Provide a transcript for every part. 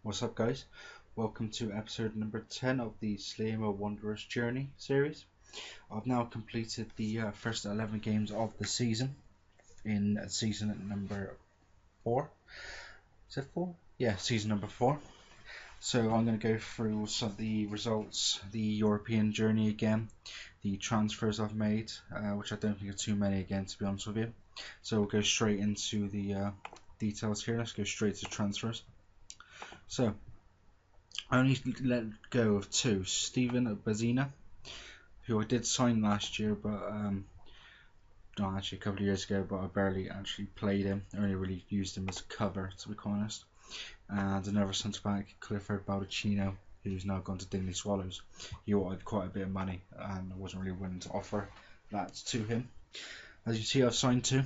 What's up, guys? Welcome to episode number 10 of the Sliema Journey series. I've now completed the first 11 games of the season in season number 4. Is it 4? Yeah, season number 4. So I'm going to go through some of the results, the European journey again, the transfers I've made, which I don't think are too many again, to be honest with you. So we'll go straight into the details here. Let's go straight to transfers. So I only let go of two. Steven Bazina, who I did sign last year, but no, actually a couple of years ago, but I barely actually played him. I only really used him as cover, to be quite honest. And another centre back, Clifford Baldacchino, who's now gone to Dingley Swallows. He wanted quite a bit of money, and I wasn't really willing to offer that to him. As you see, I've signed two.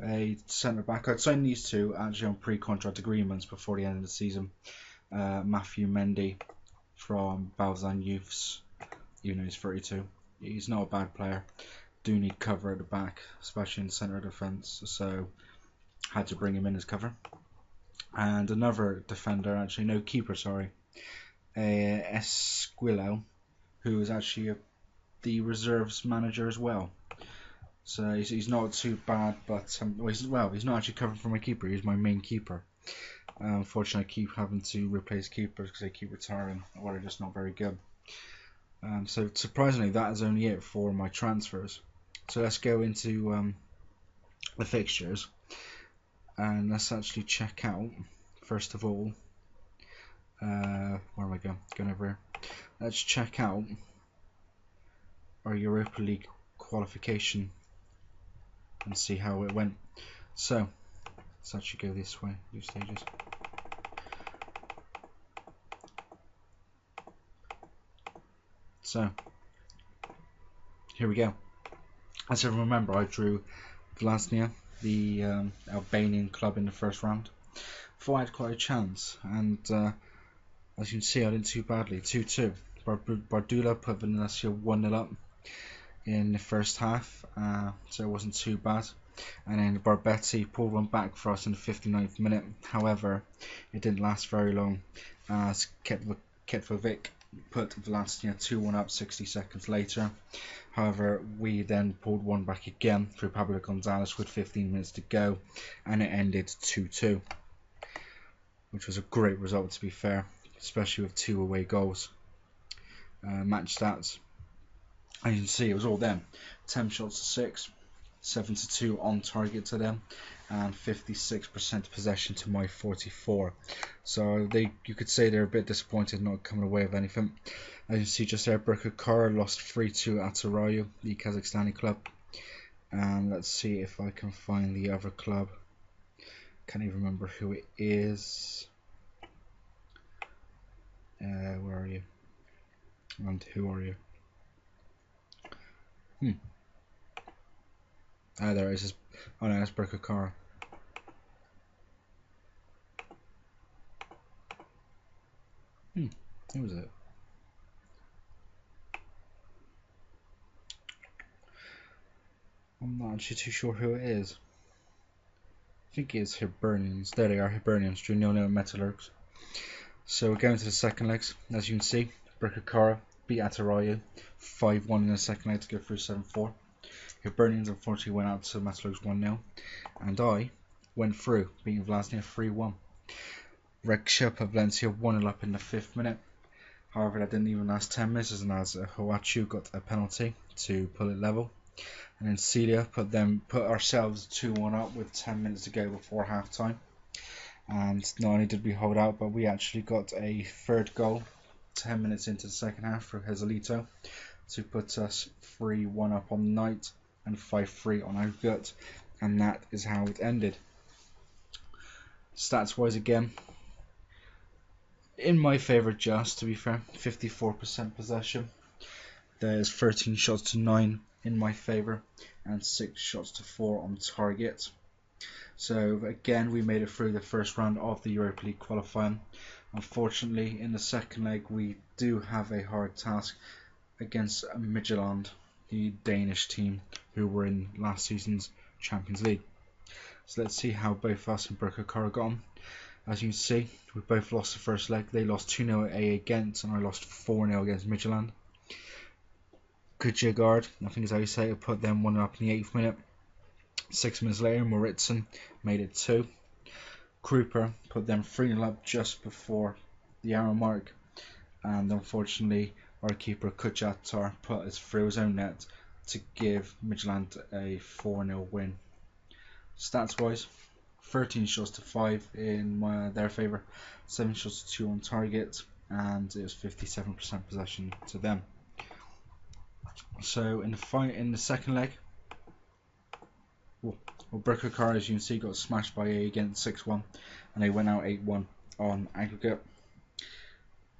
A centre back. I'd signed these two actually on pre-contract agreements before the end of the season. Matthew Mendy from Balzan Youths, even though he's 32. He's not a bad player. Do need cover at the back, especially in the centre of defence, so had to bring him in as cover. And another defender, actually no keeper, sorry, Esquilo, who is actually the reserves manager as well. So he's not too bad, but he's not actually covering for my keeper. He's my main keeper. Unfortunately, I keep having to replace keepers because they keep retiring or they're just not very good. So surprisingly, that is only it for my transfers. So let's go into the fixtures and let's actually check out, first of all, where am I going? Going over here. Let's check out our Europa League qualification and see how it went. So let's actually go this way, these stages. So here we go. As I remember, I drew Vlasnia, the Albanian club, in the first round. Thought I had quite a chance, and as you can see, I didn't too badly. 2-2. Bardula put Valencia 1-0 up in the first half, so it wasn't too bad. And then Barbetti pulled one back for us in the 59th minute. However, it didn't last very long, as Ketvovic put Valencia 2-1 up 60 seconds later. However, we then pulled one back again through Pablo Gonzalez with 15 minutes to go, and it ended 2-2, which was a great result, to be fair, especially with 2 away goals. Match stats, as you can see, it was all them. 10 shots to 6, 7-2 on target to them, and 56% possession to my 44. So you could say they're a bit disappointed not coming away with anything. As you see just there, Berkukara lost 3-2 at Atarayu, the Kazakhstani club. And let's see if I can find the other club. Can't even remember who it is. Where are you? And who are you? There it is. Oh no, that's Berkukara. Who was it? I'm not actually too sure who it is. I think it's Hibernians. There they are, Hibernians, 3-0 Metallurgs. So we're going to the second legs. As you can see, Berkukara beat Atarayu 5-1 in the second leg to go through 7-4. Hibernians unfortunately went out to Metallurgs 1-0. And I went through, beating Vlasnia 3-1. Reksha put Valencia 1-0 up in the 5th minute. However, that didn't even last 10 minutes, as Hoachu got a penalty to pull it level. And then Celia put ourselves 2-1 up with 10 minutes to go before half time. And not only did we hold out, but we actually got a third goal 10 minutes into the second half for Joselito to put us 3-1 up on the night and 5-3 on our gut. And that is how it ended. Stats wise, again, in my favour, just to be fair, 54% possession. There's 13 shots to 9 in my favour and 6 shots to 4 on target. So again, we made it through the first round of the Europa League qualifying. Unfortunately, in the second leg, we do have a hard task against Midtjylland, the Danish team who were in last season's Champions League. So let's see how both us and Berkukara got on. As you can see, we both lost the first leg. They lost 2-0 at A against, and I lost 4-0 against Midtjylland. Kudjegard, I think is how you say it, put them 1 up in the 8th minute. 6 minutes later, Mauritsen made it 2. Kruper put them 3-0 up just before the hour mark, and unfortunately our keeper Kudjatar put us through his own net to give Midtjylland a 4-0 win. Stats wise, 13 shots to 5 in their favour, 7 shots to 2 on target, and it was 57% possession to them. So in the second leg, Birkirkar, as you can see, got smashed by A against 6-1, and they went out 8-1 on aggregate.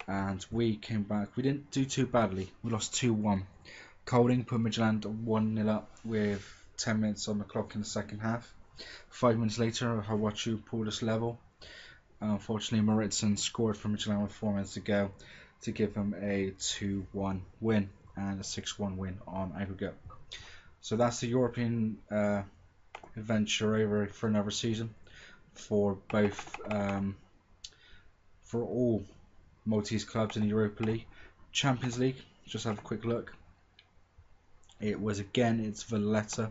And we came back. We didn't do too badly. We lost 2-1. Colding put Midtjylland 1-0 up with 10 minutes on the clock in the second half. 5 minutes later, Hawachu pulled us level. Unfortunately, Mauritsen scored for Midtjylland with 4 minutes to go to give them a 2-1 win and a 6-1 win on aggregate. So that's the European adventure over for another season for both for all Maltese clubs in the Europa League. Champions League, just have a quick look. It's Valletta,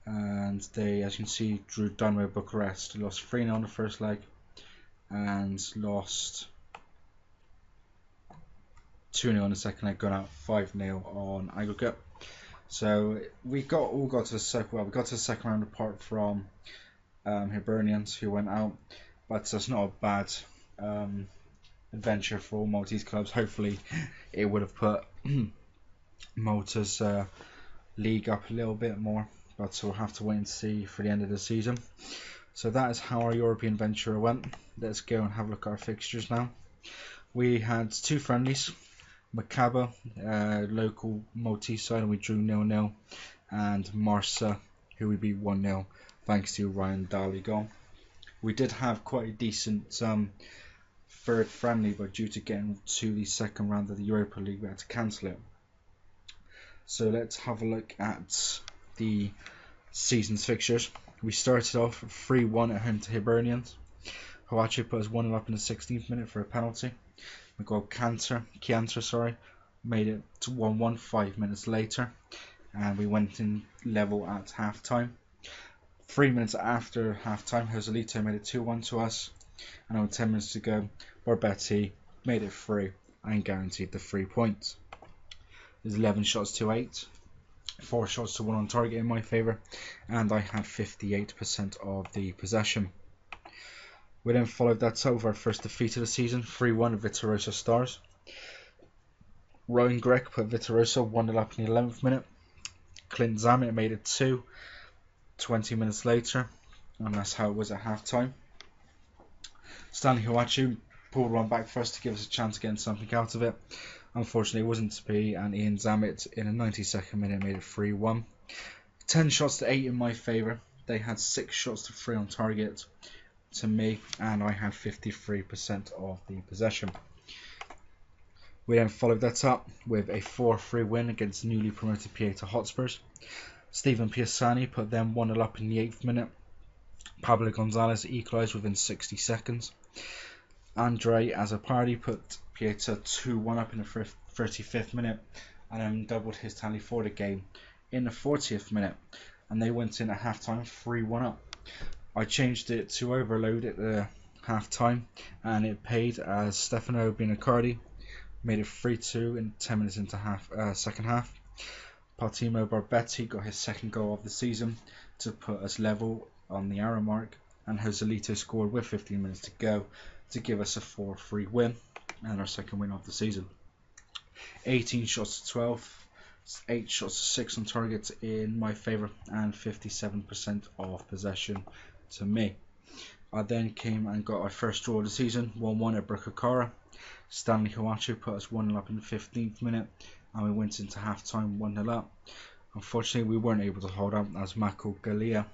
and they, as you can see, drew Dynamo Bucharest. Lost 3-0 on the first leg and lost 2-0 on the second leg, gone out 5-0 on aggregate. So we got to the second round apart from Hibernians, who went out, but that's not a bad adventure for all Maltese clubs. Hopefully it would have put Malta's league up a little bit more, but we'll have to wait and see for the end of the season. So that is how our European venture went. Let's go and have a look at our fixtures now. We had 2 friendlies. Macaba, local Maltese side, and we drew 0-0, and Marsa, who we beat 1-0 thanks to Ryan Daly goal. We did have quite a decent third friendly, but due to getting to the second round of the Europa League, we had to cancel it. So let's have a look at the season's fixtures. We started off 3-1 at home to Hibernians. Hawachi put us 1-0 up in the 16th minute for a penalty. Miguel Chiantra made it to 1-1 5 minutes later, and we went in level at half time. 3 minutes after half time, Joselito made it 2-1 to us, and with 10 minutes to go, Barbetti made it 3 and guaranteed the 3 points. There's 11 shots to 8, 4 shots to 1 on target in my favour, and I had 58% of the possession. We then followed that up with our first defeat of the season, 3-1 at Viterosa Stars. Rowan Grech put Viterosa 1-0 up in the 11th minute. Clint Zammit made it 2 20 minutes later, and that's how it was at half time. Stanley Hawachu pulled one back for us to give us a chance of getting something out of it. Unfortunately, it wasn't to be, and Ian Zammit in a 92nd minute made it 3-1. 10 shots to 8 in my favour. They had 6 shots to 3 on target to me, and I had 53% of the possession. We then followed that up with a 4-3 win against newly promoted Pieta Hotspurs. Stephen Piassani put them 1-0 up in the 8th minute. Pablo Gonzalez equalised within 60 seconds. Andre Azzopardi put Pieta 2-1 up in the 35th minute, and then doubled his tally for the game in the 40th minute, and they went in at half time 3-1 up. I changed it to overload at the half time, and it paid as Stefano Binacardi made it 3-2 in 10 minutes into second half. Partimo Barbetti got his second goal of the season to put us level on the hour mark, and Joselito scored with 15 minutes to go to give us a 4-3 win and our second win of the season. 18 shots to 12, 8 shots to 6 on target in my favour, and 57% of possession to me. I then came and got our first draw of the season, 1-1 at Birkirkara. Stanley Hawachu put us 1-0 up in the 15th minute, and we went into half time 1-0 up. Unfortunately, we weren't able to hold up as Mako Galia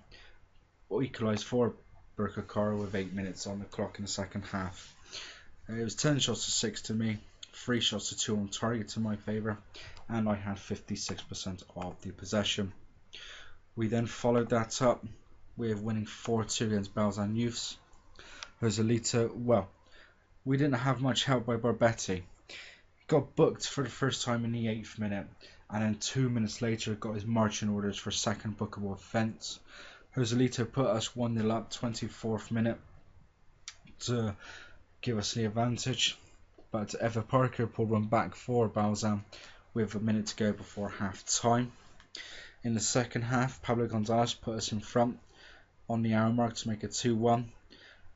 equalised for Birkirkara with 8 minutes on the clock in the second half. It was 10 shots to 6 to me, 3 shots to 2 on target to my favour, and I had 56% of the possession. We then followed that up with winning 4-2 against Balzan Youths. Joselito, well, we didn't have much help by Barbetti. He got booked for the first time in the 8th minute, and then 2 minutes later got his marching orders for second bookable offence. Joselito put us 1-0 up 24th minute to give us the advantage, but Eva Parker pulled one back for Balzan with a minute to go before half time. In the second half, Pablo Gonzalez put us in front on the hour mark to make it 2-1.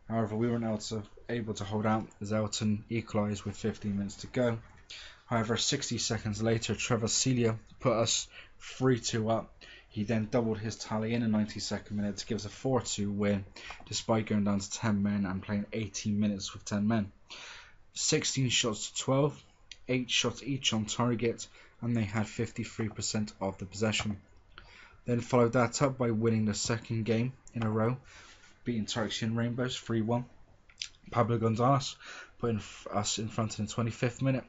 However, we weren't able to hold out as Elton equalised with 15 minutes to go. However, 60 seconds later, Trevor Celia put us 3-2 up. He then doubled his tally in the 92nd minute to give us a 4-2 win, despite going down to 10 men and playing 18 minutes with 10 men. 16 shots to 12, 8 shots each on target, and they had 53% of the possession. Then followed that up by winning the second game in a row, beating Turkish Rainbows 3-1. Pablo Gonzalez putting us in front in the 25th minute.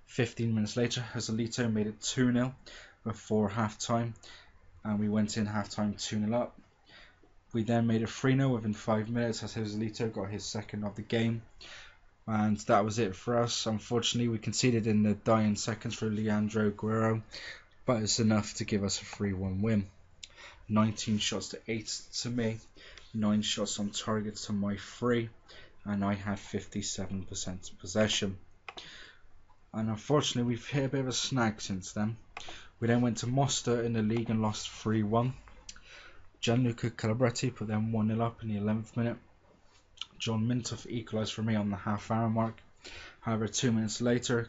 15 minutes later, Joselito made it 2-0 before half time, and we went in half time 2-0 up. We then made it 3-0 within 5 minutes as Joselito got his second of the game, and that was it for us. Unfortunately, we conceded in the dying seconds for Leandro Guerrero, but it's enough to give us a 3-1 win. 19 shots to 8 to me, 9 shots on target to my 3, and I had 57% possession. And unfortunately, we've hit a bit of a snag since then. We then went to Mostar in the league and lost 3-1. Gianluca Calabretti put them 1-0 up in the 11th minute. John Mintoff equalised for me on the half-hour mark. However, 2 minutes later,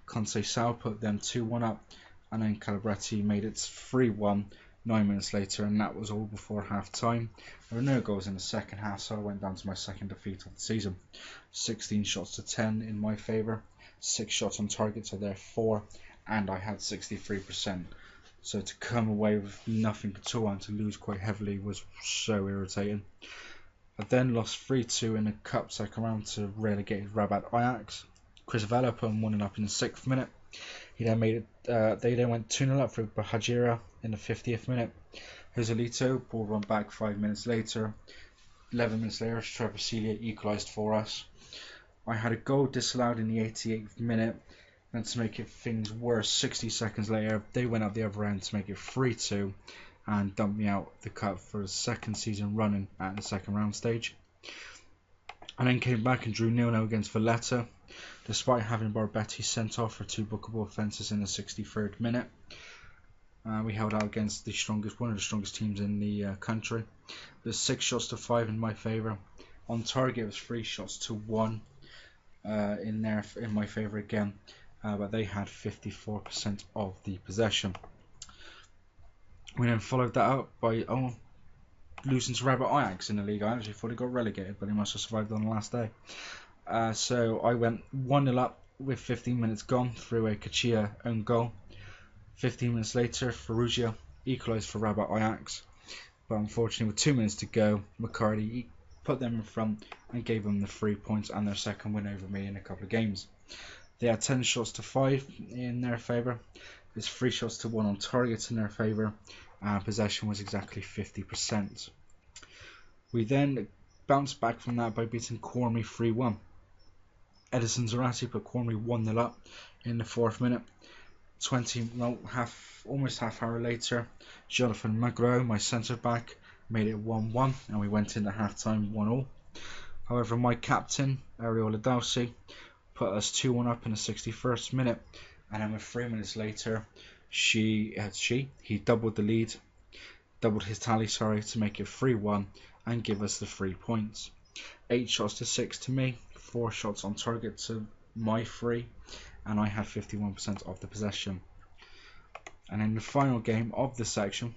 Conceição put them 2-1 up, and then Calabretti made it 3-1 9 minutes later, and that was all before half-time. There were no goals in the second half, so I went down to my second defeat of the season. 16 shots to 10 in my favour, 6 shots on target to their 4, and I had 63%. So to come away with nothing at all and to lose quite heavily was so irritating. I then lost 3-2 in the cup second round to relegated Rabat Ajax. Chris Vela put 1-0 up in the 6th minute. He then made it. They then went 2-0 up for Bahajira in the 50th minute. Joselito pulled one back 5 minutes later. 11 minutes later, Trevor Celia equalised for us. I had a goal disallowed in the 88th minute, and to make things worse, 60 seconds later, they went up the other end to make it 3-2 and dumped me out the cup for the second season running at the second round stage. I then came back and drew 0-0 against Valletta, despite having Barbetti sent off for 2 bookable offences in the 63rd minute. We held out against one of the strongest teams in the country. There's 6 shots to 5 in my favour. On target, it was 3 shots to 1 in my favour again, but they had 54% of the possession. We then followed that up by losing to Rabat Ajax in the league. I actually thought it got relegated, but they must have survived on the last day. So I went 1-0 up with 15 minutes gone through a Kachia own goal. 15 minutes later, Ferrugia equalised for Rabat Ajax, but unfortunately with 2 minutes to go, McCarty put them in front and gave them the 3 points and their second win over me in a couple of games. They had 10 shots to 5 in their favour. There's 3 shots to 1 on target in their favour, and possession was exactly 50%. We then bounced back from that by beating Cormy 3-1. Edison Zarate put Cormy 1-0 up in the 4th minute. Almost half hour later, Jonathan Magro, my centre back, made it 1-1, and we went into half time 1-0. However, my captain, Ariola Dowsey, put us 2-1 up in the 61st minute, and then with 3 minutes later, he doubled the lead, doubled his tally, to make it 3-1 and give us the 3 points. 8 shots to 6 to me, 4 shots on target to my 3, and I had 51% of the possession. And in the final game of the section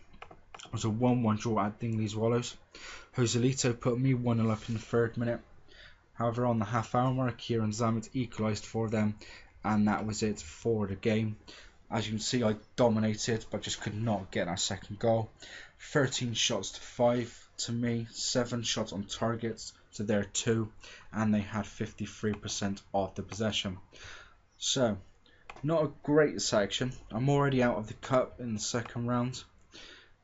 was a 1-1 draw at Dingley's Wallows. Joselito put me 1-0 up in the 3rd minute. However, on the half-hour mark, Kieran Zammit equalised for them, and that was it for the game. As you can see, I dominated, but just could not get that second goal. 13 shots to 5 to me, 7 shots on targets to their 2, and they had 53% of the possession. So, not a great section. I'm already out of the cup in the second round,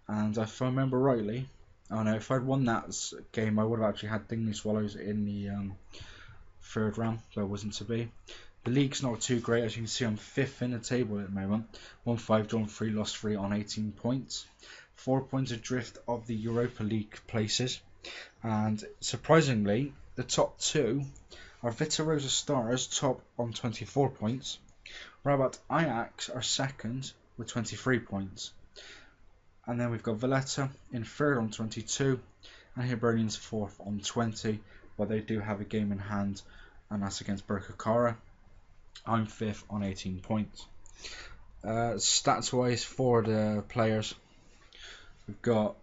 and if I remember rightly, Oh no, if I'd won that game, I would have actually had Dingley Swallows in the third round, but it wasn't to be. The league's not too great, as you can see. I'm 5th in the table at the moment. Won 5, drawn 3, lost 3 on 18 points. 4 points adrift of the Europa League places. And surprisingly, the top 2 are Vitarosa Stars, top on 24 points. Rabat Ajax are second with 23 points. And then we've got Valletta in third on 22, and Hibernians 4th on 20, but they do have a game in hand, and that's against Birkirkara. I'm 5th on 18 points. Stats wise for the players, we've got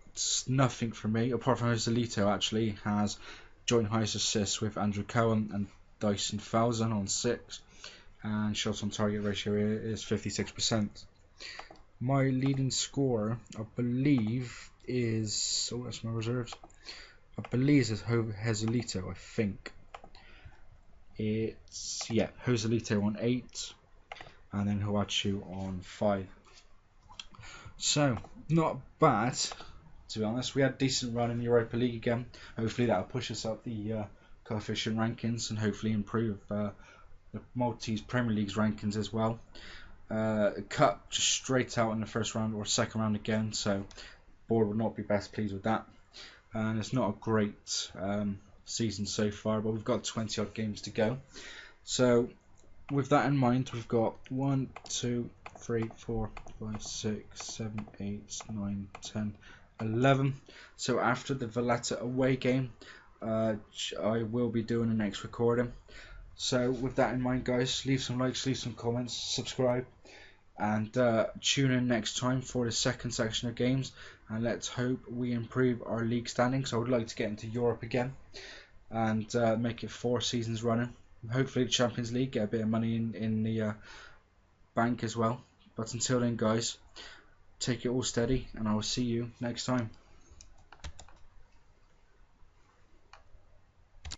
nothing from me, apart from Joselito actually has joint highest assists with Andrew Cohen and Dyson Falzon on 6, and shots on target ratio is 56%. My leading scorer, I believe, is... oh, that's my reserves. I believe it's Joselito, I think. It's, yeah, Joselito on 8, and then Hoachu on 5. So, not bad, to be honest. We had a decent run in the Europa League again. Hopefully that'll push us up the coefficient rankings and hopefully improve the Maltese Premier League's rankings as well. Cut just straight out in the first round or second round again, so board would not be best pleased with that. And it's not a great season so far, but we've got 20 odd games to go. So with that in mind, we've got 1, 2, 3, 4, 5, 6, 7, 8, 9, 10, 11. So after the Valletta away game, I will be doing the next recording. So with that in mind, guys, leave some likes, leave some comments, subscribe, and tune in next time for the second section of games, and let's hope we improve our league standings. I would like to get into Europe again and make it 4 seasons running. Hopefully the Champions League, get a bit of money in the bank as well. But until then, guys, take it all steady, and I will see you next time.